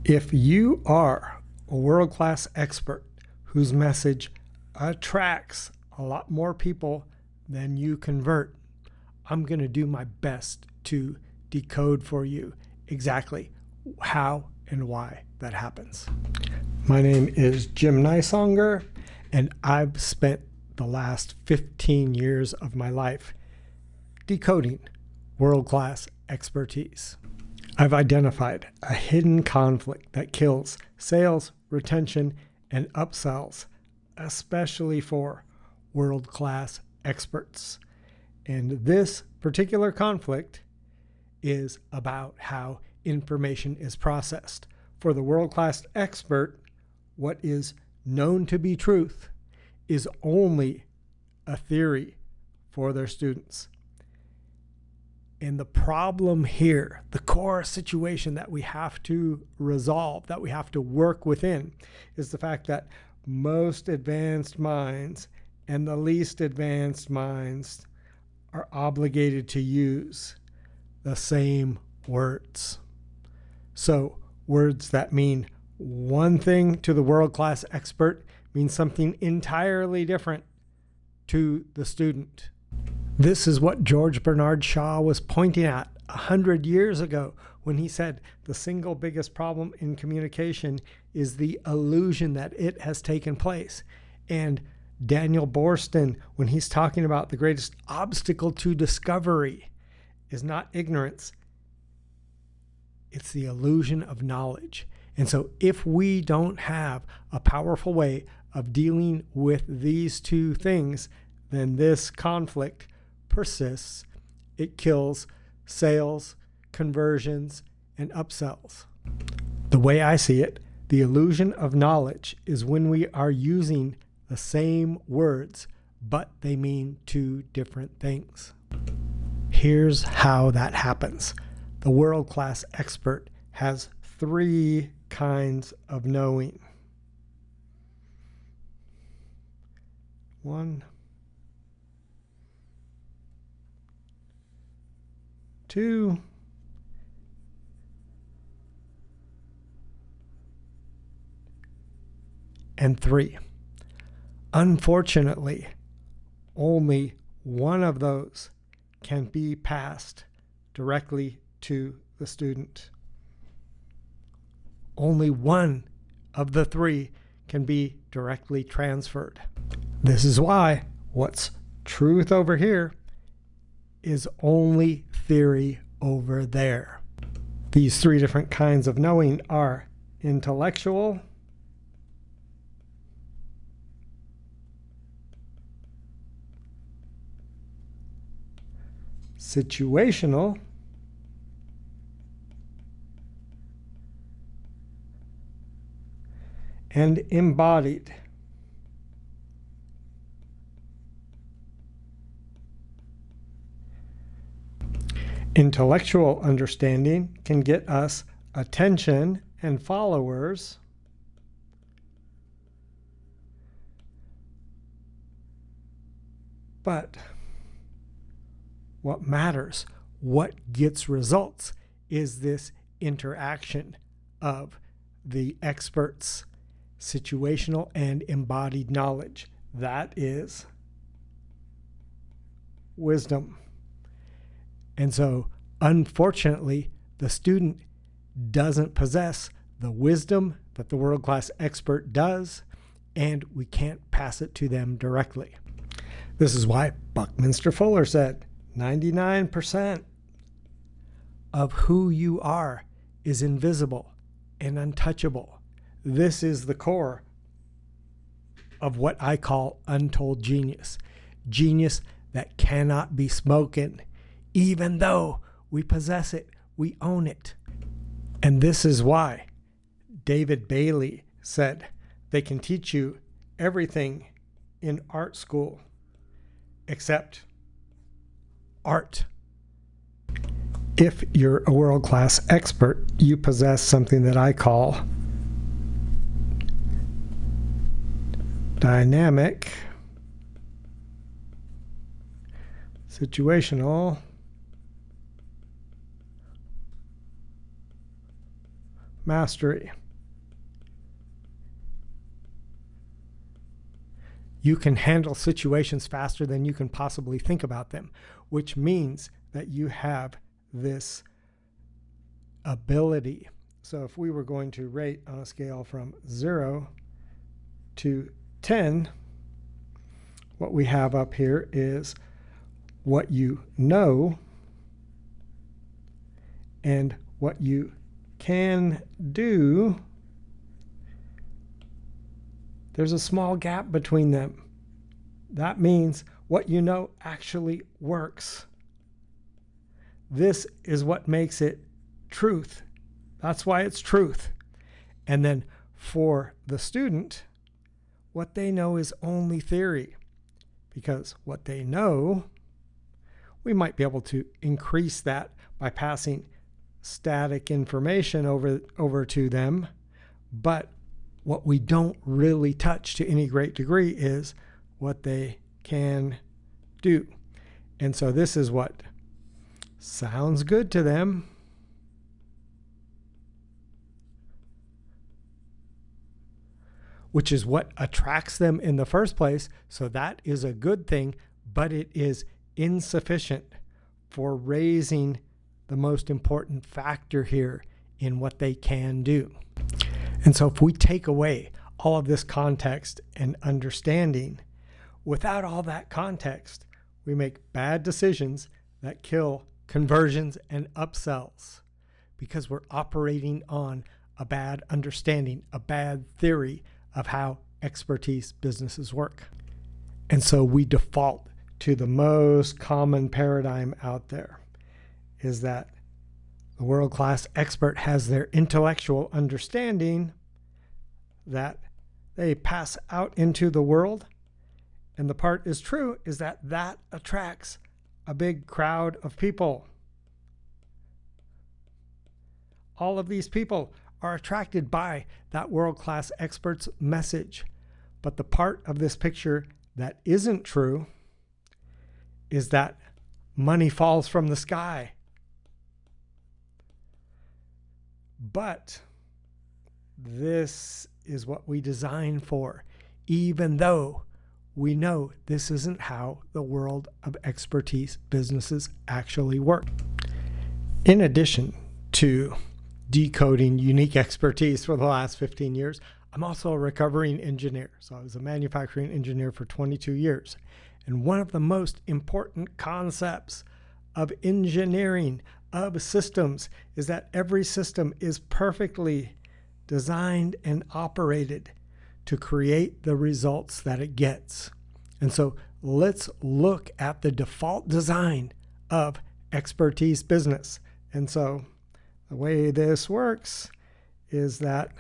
If you are a world-class expert whose message attracts a lot more people than you convert, I'm going to do my best to decode for you exactly how and why that happens. My name is Jim Nysonger, and I've spent the last 15 years of my life decoding world-class expertise. I've identified a hidden conflict that kills sales, retention, and upsells, especially for world-class experts. And this particular conflict is about how information is processed. For the world-class expert, what is known to be truth is only a theory for their students. And the problem here, the core situation that we have to resolve, that we have to work within, is the fact that most advanced minds and the least advanced minds are obligated to use the same words. So words that mean one thing to the world-class expert mean something entirely different to the student. This is what George Bernard Shaw was pointing at 100 years ago when he said the single biggest problem in communication is the illusion that it has taken place. And Daniel Boorstin, when he's talking about the greatest obstacle to discovery is not ignorance, it's the illusion of knowledge. And so if we don't have a powerful way of dealing with these two things, then this conflict persists. It kills sales, conversions, and upsells. The way I see it, the illusion of knowledge is when we are using the same words, but they mean two different things. Here's how that happens. The world-class expert has three kinds of knowing. One, two, and three. Unfortunately, only one of those can be passed directly to the student. Only one of the three can be directly transferred. This is why what's truth over here is only theory over there. These three different kinds of knowing are intellectual, situational, and embodied. Intellectual understanding can get us attention and followers, but what matters, what gets results, is this interaction of the expert's situational and embodied knowledge. That is wisdom. And so, unfortunately, the student doesn't possess the wisdom that the world-class expert does, and we can't pass it to them directly. This is why Buckminster Fuller said 99% of who you are is invisible and untouchable. This is the core of what I call untold genius. Genius that cannot be spoken. Even though we possess it, we own it. And this is why David Bailey said they can teach you everything in art school except art. If you're a world-class expert, you possess something that I call dynamic, situational, mastery. You can handle situations faster than you can possibly think about them, which means that you have this ability. So if we were going to rate on a scale from 0 to 10, what we have up here is what you know and what you can do. There's a small gap between them. That means what you know actually works. This is what makes it truth. That's why it's truth. And then for the student, what they know is only theory. Because what they know, we might be able to increase that by passing static information over to them. But what we don't really touch to any great degree is what they can do. And so this is what sounds good to them, which is what attracts them in the first place. So that is a good thing, but it is insufficient for raising the most important factor here in what they can do. And so if we take away all of this context and understanding, without all that context, we make bad decisions that kill conversions and upsells because we're operating on a bad understanding, a bad theory of how expertise businesses work. And so we default to the most common paradigm out there, is that the world-class expert has their intellectual understanding that they pass out into the world. And the part is true is that that attracts a big crowd of people. All of these people are attracted by that world-class expert's message. But the part of this picture that isn't true is that money falls from the sky. But this is what we design for, even though we know this isn't how the world of expertise businesses actually work. In addition to decoding unique expertise for the last 15 years, I'm also a recovering engineer. So I was a manufacturing engineer for 22 years. And one of the most important concepts of engineering, of systems, is that every system is perfectly designed and operated to create the results that it gets. And so let's look at the default design of expertise business. And so the way this works is that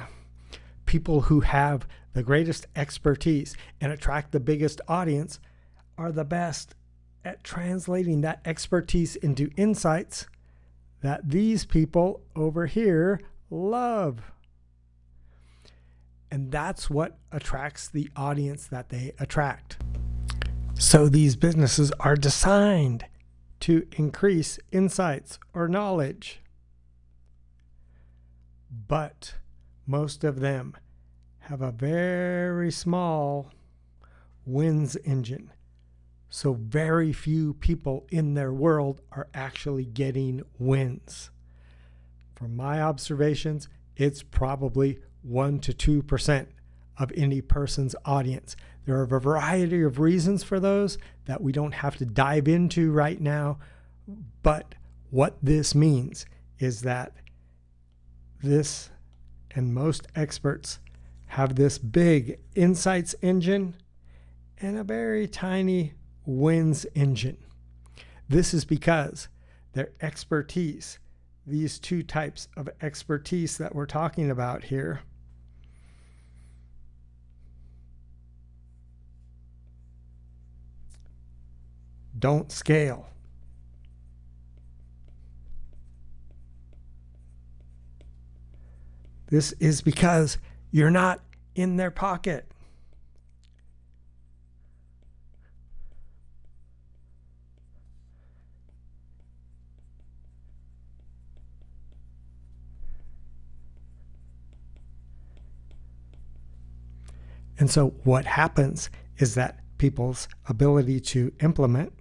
people who have the greatest expertise and attract the biggest audience are the best at translating that expertise into insights that these people over here love. And that's what attracts the audience that they attract. So these businesses are designed to increase insights or knowledge. But most of them have a very small wins engine. So very few people in their world are actually getting wins. From my observations, it's probably 1 to 2% of any person's audience. There are a variety of reasons for those that we don't have to dive into right now. But what this means is that this and most experts have this big insights engine and a very tiny wins engine. This is because their expertise, these two types of expertise that we're talking about here, don't scale. This is because you're not in their pocket. And so what happens is that people's ability to implement,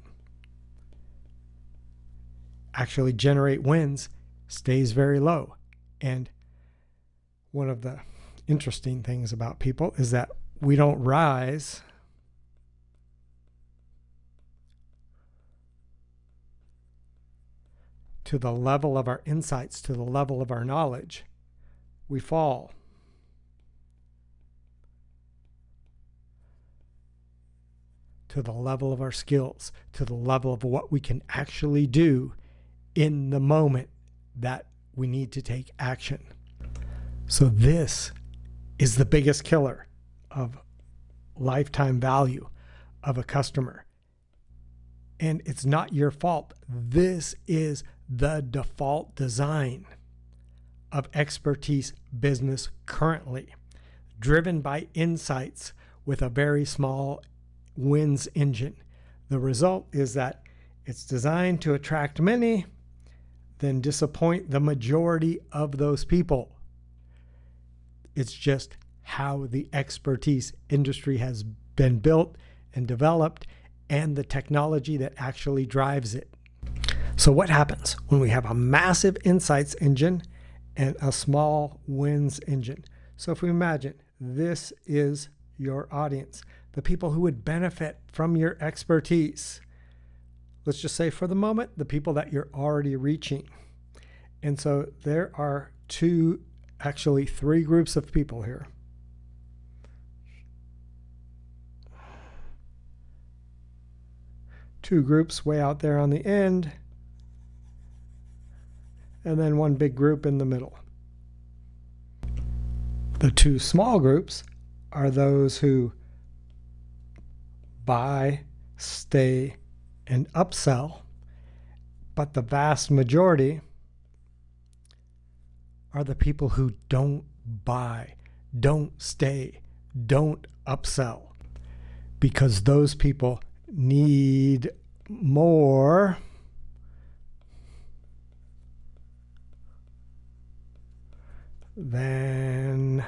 actually generate wins, stays very low. And one of the interesting things about people is that we don't rise to the level of our insights, to the level of our knowledge. We fall. To the level of our skills, to the level of what we can actually do in the moment that we need to take action. So this is the biggest killer of lifetime value of a customer. And it's not your fault. This is the default design of expertise business currently, driven by insights with a very small wins engine. The result is that it's designed to attract many, then disappoint the majority of those people. It's just how the expertise industry has been built and developed, and the technology that actually drives it. So what happens when we have a massive insights engine and a small wins engine? So if we imagine this is your audience, the people who would benefit from your expertise. Let's just say for the moment, the people that you're already reaching. And so there are actually three groups of people here. Two groups way out there on the end, and then one big group in the middle. The two small groups are those who buy, stay, and upsell, but the vast majority are the people who don't buy, don't stay, don't upsell, because those people need more than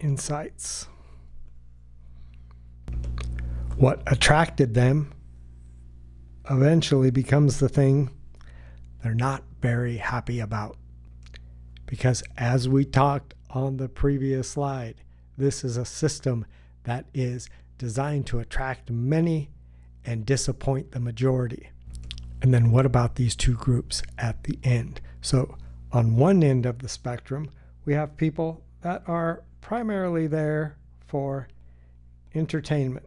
insights. What attracted them eventually becomes the thing they're not very happy about. Because as we talked on the previous slide, this is a system that is designed to attract many and disappoint the majority. And then what about these two groups at the end? So on one end of the spectrum, we have people that are primarily there for entertainment.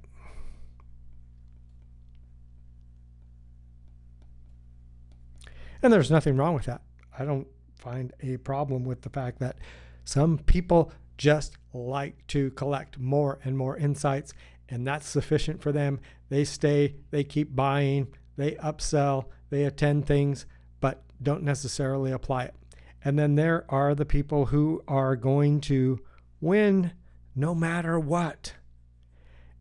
And there's nothing wrong with that. I don't find a problem with the fact that some people just like to collect more and more insights, and that's sufficient for them. They stay, they keep buying, they upsell, they attend things, but don't necessarily apply it. And then there are the people who are going to win no matter what.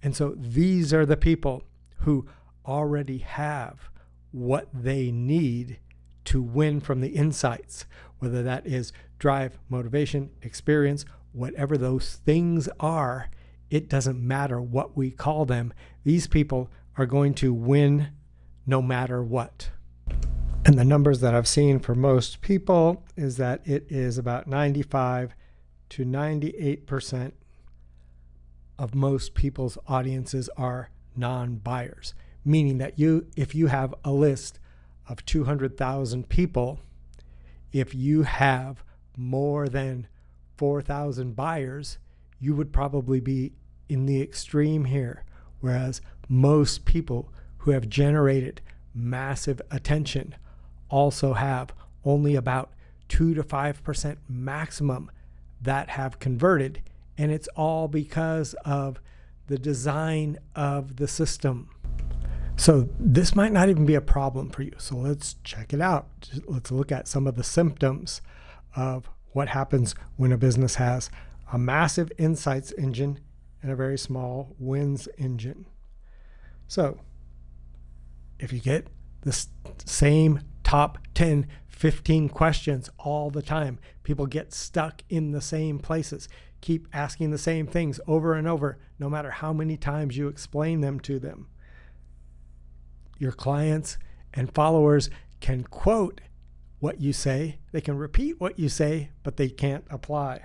And so these are the people who already have what they need to win from the insights, whether that is drive, motivation, experience, whatever those things are. It doesn't matter what we call them. These people are going to win no matter what. And the numbers that I've seen for most people is that it is about 95 to 98% of most people's audiences are non-buyers, meaning that if you have a list of 200,000 people, if you have more than 4,000 buyers, you would probably be in the extreme here. Whereas most people who have generated massive attention also have only about 2 to 5% maximum that have converted. And it's all because of the design of the system. So this might not even be a problem for you. So let's check it out. Let's look at some of the symptoms of what happens when a business has a massive insights engine and a very small wins engine. So if you get the same top 10 15 questions all the time. People get stuck in the same places. Keep asking the same things over and over, no matter how many times you explain them to them. Your clients and followers can quote what you say, they can repeat what you say, but they can't apply.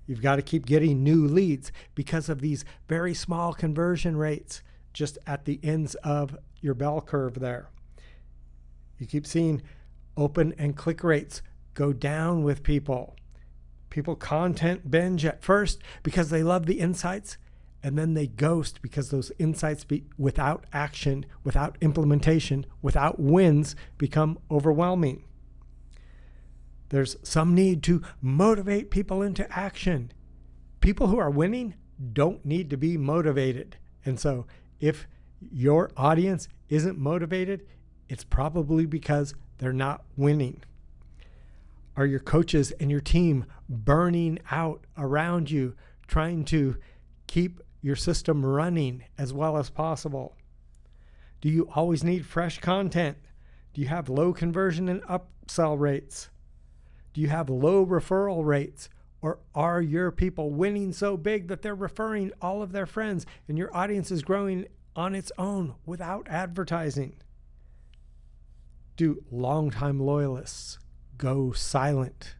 You've got to keep getting new leads because of these very small conversion rates just at the ends of your bell curve there. You keep seeing open and click rates go down with people. People content binge at first because they love the insights, and then they ghost because those insights without action, without implementation, without wins become overwhelming. There's some need to motivate people into action. People who are winning don't need to be motivated. And so if your audience isn't motivated, it's probably because they're not winning. Are your coaches and your team burning out around you, trying to keep your system running as well as possible? Do you always need fresh content? Do you have low conversion and upsell rates? Do you have low referral rates? Or are your people winning so big that they're referring all of their friends and your audience is growing on its own without advertising? Do longtime loyalists go silent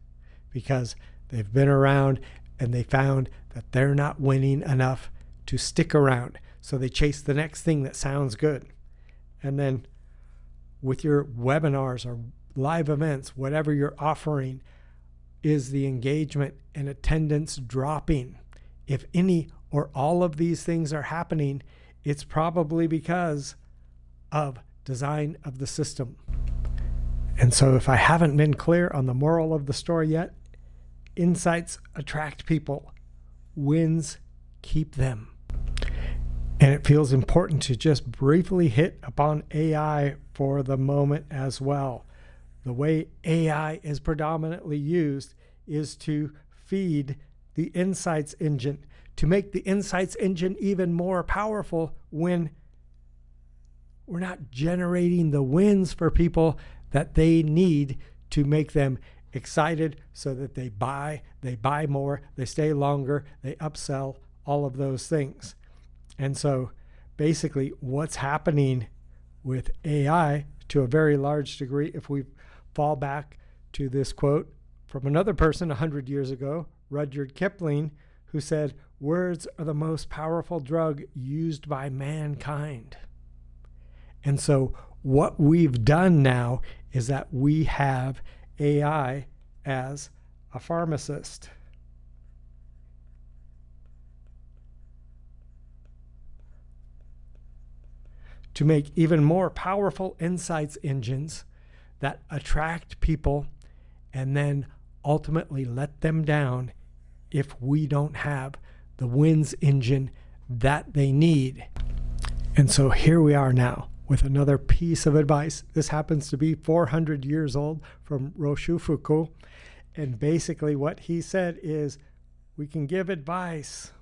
because they've been around and they found that they're not winning enough to stick around? So they chase the next thing that sounds good. And then with your webinars or live events, whatever you're offering, is the engagement and attendance dropping? If any or all of these things are happening, it's probably because of design of the system. And so if I haven't been clear on the moral of the story yet, insights attract people, wins keep them. And it feels important to just briefly hit upon AI for the moment as well. The way AI is predominantly used is to feed the insights engine, to make the insights engine even more powerful when we're not generating the wins for people that they need to make them excited so that they buy more, they stay longer, they upsell, all of those things. And so basically what's happening with AI to a very large degree, if we fall back to this quote from another person 100 years ago, Rudyard Kipling, who said, "Words are the most powerful drug used by mankind." And so what we've done now is that we have AI as a pharmacist. To make even more powerful insights engines that attract people and then ultimately let them down if we don't have the wins engine that they need. And so here we are now with another piece of advice. This happens to be 400 years old from Rochefoucauld. And basically what he said is, we can give advice,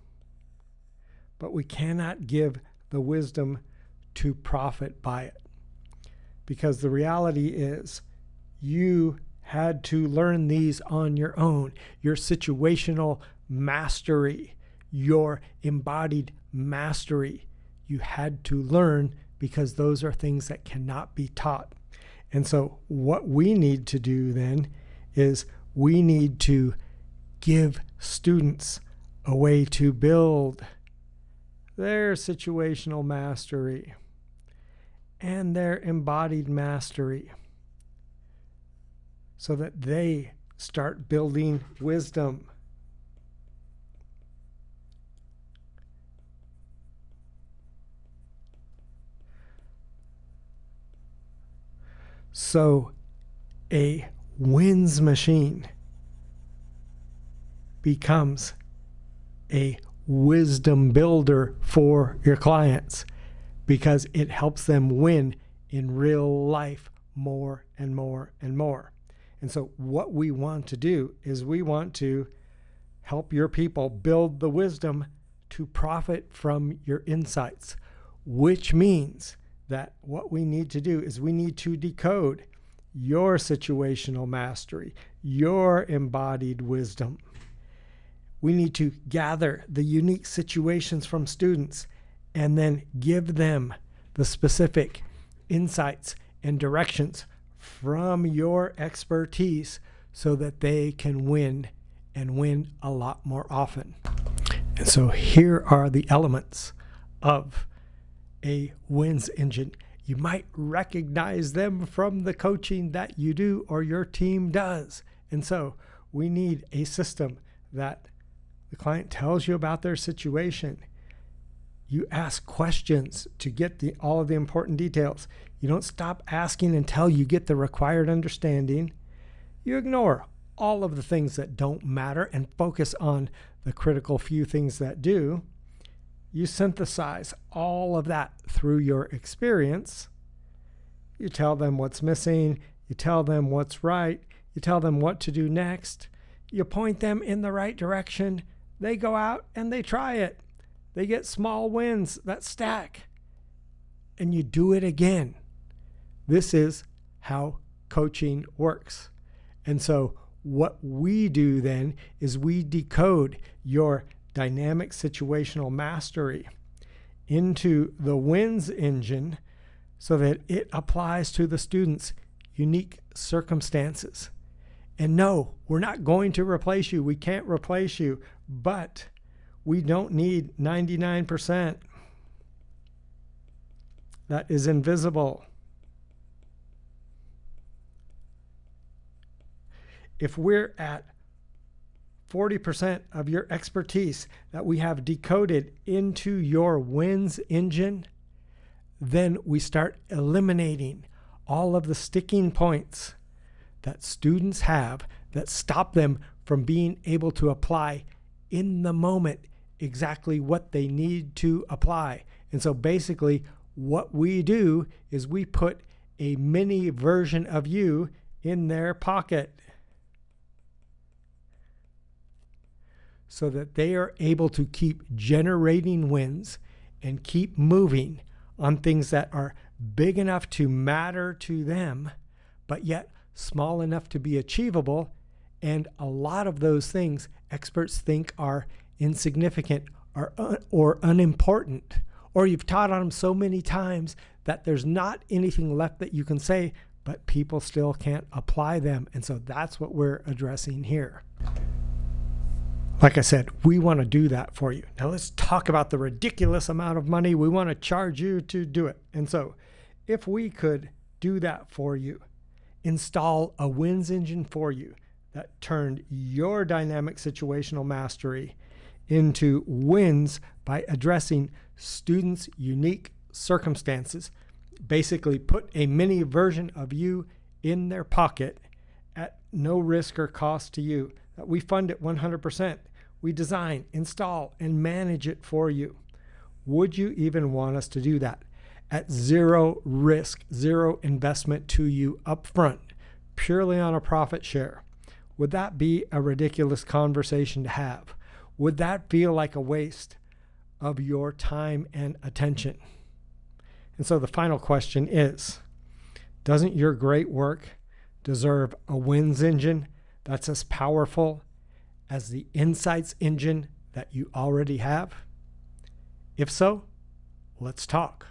but we cannot give the wisdom to profit by it. Because the reality is, you had to learn these on your own. Your situational mastery, your embodied mastery, you had to learn, because those are things that cannot be taught. And so what we need to do then is we need to give students a way to build their situational mastery and their embodied mastery so that they start building wisdom. So a wins machine becomes a wisdom builder for your clients, because it helps them win in real life more and more and more. And so what we want to do is we want to help your people build the wisdom to profit from your insights, which means that what we need to do is we need to decode your situational mastery, your embodied wisdom. We need to gather the unique situations from students and then give them the specific insights and directions from your expertise so that they can win and win a lot more often. And so here are the elements of a wins engine. You might recognize them from the coaching that you do or your team does. And so we need a system that the client tells you about their situation. You ask questions to get all of the important details. You don't stop asking until you get the required understanding. You ignore all of the things that don't matter and focus on the critical few things that do. You synthesize all of that through your experience. You tell them what's missing. You tell them what's right. You tell them what to do next. You point them in the right direction. They go out and they try it. They get small wins that stack. And you do it again. This is how coaching works. And so what we do then is we decode your dynamic situational mastery into the wins engine so that it applies to the student's unique circumstances. And no, we're not going to replace you. We can't replace you, but we don't need 99%. That is invisible. If we're at 40% of your expertise that we have decoded into your wins engine, then we start eliminating all of the sticking points that students have that stop them from being able to apply in the moment exactly what they need to apply. And so basically what we do is we put a mini version of you in their pocket so that they are able to keep generating wins and keep moving on things that are big enough to matter to them, but yet small enough to be achievable. And a lot of those things experts think are insignificant or unimportant, or you've taught on them so many times that there's not anything left that you can say, but people still can't apply them. And so that's what we're addressing here. Like I said, we want to do that for you. Now let's talk about the ridiculous amount of money we want to charge you to do it. And so if we could do that for you, install a wins engine for you that turned your dynamic situational mastery into wins by addressing students' unique circumstances, basically put a mini version of you in their pocket at no risk or cost to you. We fund it 100%. We design, install, and manage it for you. Would you even want us to do that at zero risk, zero investment to you up front, purely on a profit share? Would that be a ridiculous conversation to have? Would that feel like a waste of your time and attention? And so the final question is, doesn't your great work deserve a wins engine that's as powerful as the insights engine that you already have? If so, let's talk.